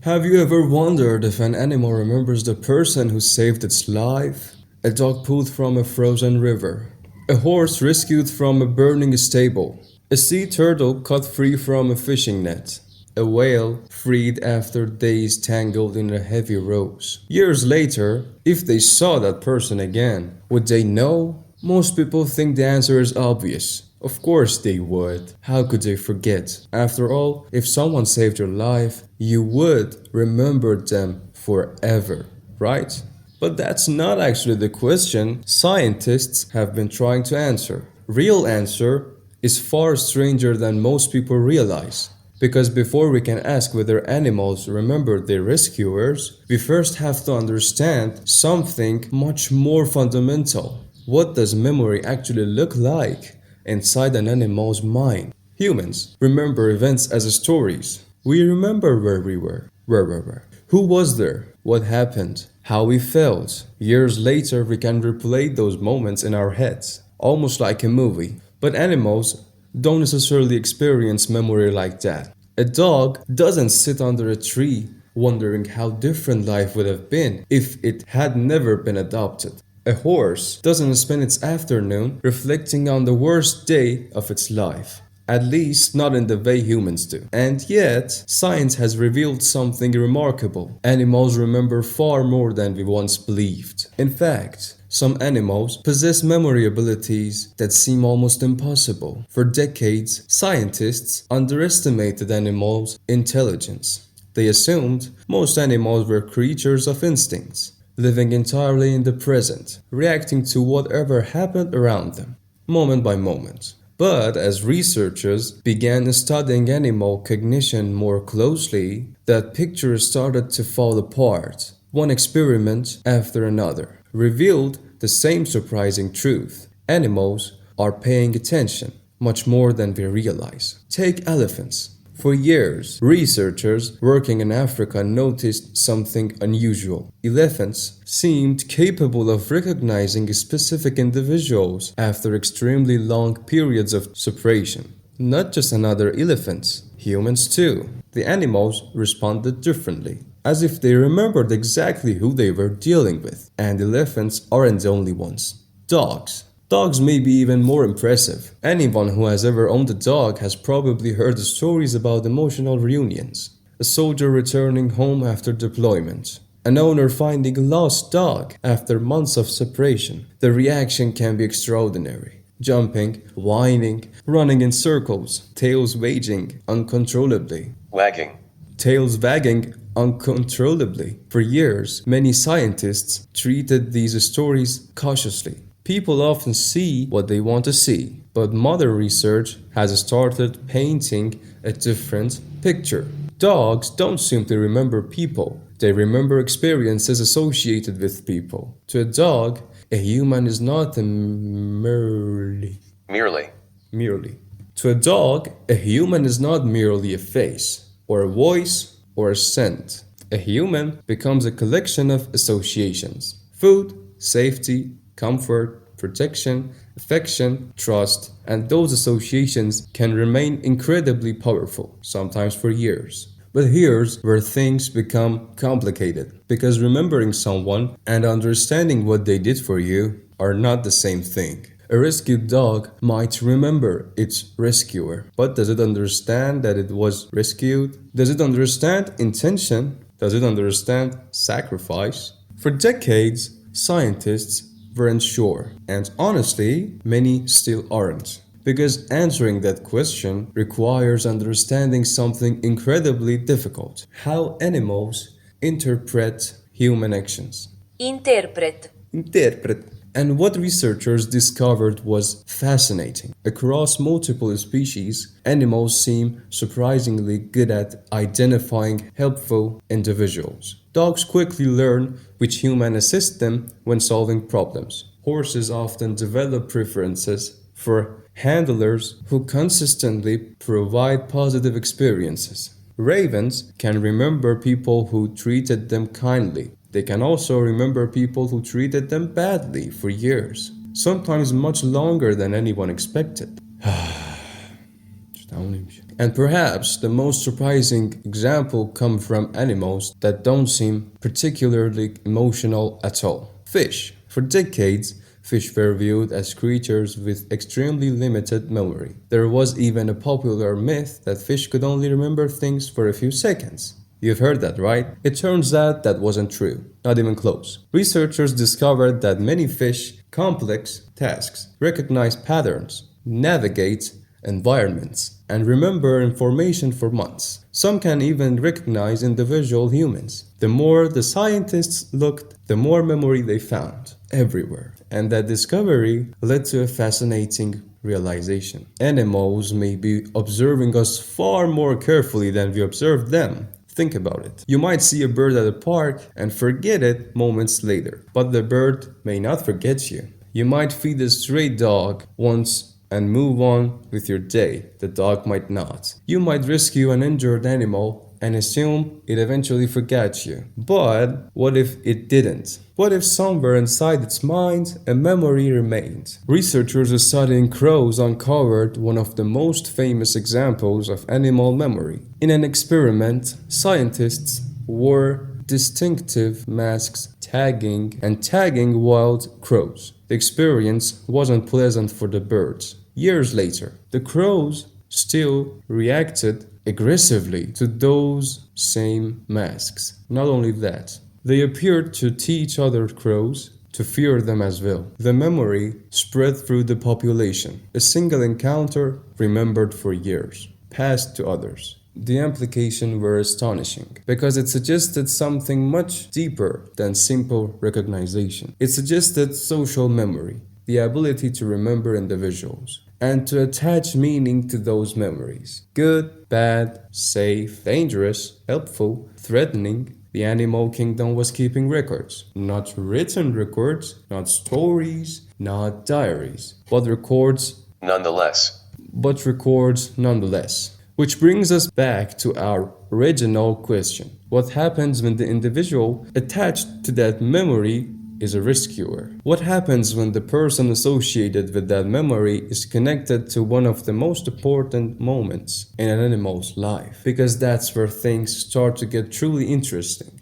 Have you ever wondered if an animal remembers the person who saved its life? A dog pulled from a frozen river, a horse rescued from a burning stable, a sea turtle cut free from a fishing net, a whale freed after days tangled in a heavy ropes. Years later, if they saw that person again, would they know? Most people think the answer is obvious. Of course they would. How could they forget? After all, if someone saved your life, you would remember them forever, right? But that's not actually the question scientists have been trying to answer. Real answer is far stranger than most people realize. Because before we can ask whether animals remember their rescuers, we first have to understand something much more fundamental. What does memory actually look like inside an animal's mind? Humans remember events as stories. We remember where we were, who was there, what happened, how we felt. Years later, we can replay those moments in our heads, almost like a movie. But animals don't necessarily experience memory like that. A dog doesn't sit under a tree wondering how different life would have been if it had never been adopted. A horse doesn't spend its afternoon reflecting on the worst day of its life. At least not in the way humans do. And yet, science has revealed something remarkable. Animals remember far more than we once believed. In fact, some animals possess memory abilities that seem almost impossible. For decades, scientists underestimated animals' intelligence. They assumed most animals were creatures of instincts, living entirely in the present, reacting to whatever happened around them, moment by moment. But as researchers began studying animal cognition more closely, that picture started to fall apart. One experiment after another revealed the same surprising truth. Animals are paying attention much more than we realize. Take elephants. For years, researchers working in Africa noticed something unusual. Elephants seemed capable of recognizing specific individuals after extremely long periods of separation. Not just another elephants, humans too. The animals responded differently, as if they remembered exactly who they were dealing with. And elephants aren't the only ones. Dogs. Dogs may be even more impressive. Anyone who has ever owned a dog has probably heard the stories about emotional reunions. A soldier returning home after deployment. An owner finding a lost dog after months of separation. The reaction can be extraordinary. Jumping, whining, running in circles, tails wagging uncontrollably. Tails wagging uncontrollably. For years, many scientists treated these stories cautiously. People often see what they want to see, but modern research has started painting a different picture. Dogs don't simply remember people, they remember experiences associated with people. To a dog, a human is not a merely. To a dog, a human is not merely a face, or a voice, or a scent. A human becomes a collection of associations. Food, safety, comfort, protection, affection, trust, and those associations can remain incredibly powerful, sometimes for years. But here's where things become complicated, because remembering someone and understanding what they did for you are not the same thing. A rescued dog might remember its rescuer, but does it understand that it was rescued? Does it understand intention? Does it understand sacrifice? For decades, scientists weren't sure, and honestly, many still aren't. Because answering that question requires understanding something incredibly difficult: how animals interpret human actions. Interpret. And what researchers discovered was fascinating. Across multiple species, animals seem surprisingly good at identifying helpful individuals. Dogs quickly learn which human assists them when solving problems. Horses often develop preferences for handlers who consistently provide positive experiences. Ravens can remember people who treated them kindly. They can also remember people who treated them badly for years, sometimes much longer than anyone expected. And perhaps the most surprising example come from animals that don't seem particularly emotional at all. Fish. For decades, fish were viewed as creatures with extremely limited memory. There was even a popular myth that fish could only remember things for a few seconds. You've heard that, right? It turns out that wasn't true, not even close. Researchers discovered that many fish complex tasks, recognize patterns, navigate environments, and remember information for months. Some can even recognize individual humans. The more the scientists looked, the more memory they found everywhere. And that discovery led to a fascinating realization. Animals may be observing us far more carefully than we observe them. Think about it. You might see a bird at a park and forget it moments later, but the bird may not forget you. You might feed a stray dog once and move on with your day. The dog might not. You might rescue an injured animal and assume it eventually forgets you. But what if it didn't? What if somewhere inside its mind a memory remained? Researchers studying crows uncovered one of the most famous examples of animal memory. In an experiment, scientists wore distinctive masks tagging wild crows. The experience wasn't pleasant for the birds. Years later, the crows still reacted aggressively to those same masks. Not only that, they appeared to teach other crows to fear them as well. The memory spread through the population. A single encounter remembered for years, passed to others. The implications were astonishing because it suggested something much deeper than simple recognition. It suggested social memory, the ability to remember individuals and to attach meaning to those memories. Good, bad, safe, dangerous, helpful, threatening. The animal kingdom was keeping records. Not written records, not stories, not diaries, but records nonetheless. Which brings us back to our original question. What happens when the individual attached to that memory is a rescuer? What happens when the person associated with that memory is connected to one of the most important moments in an animal's life? Because that's where things start to get truly interesting.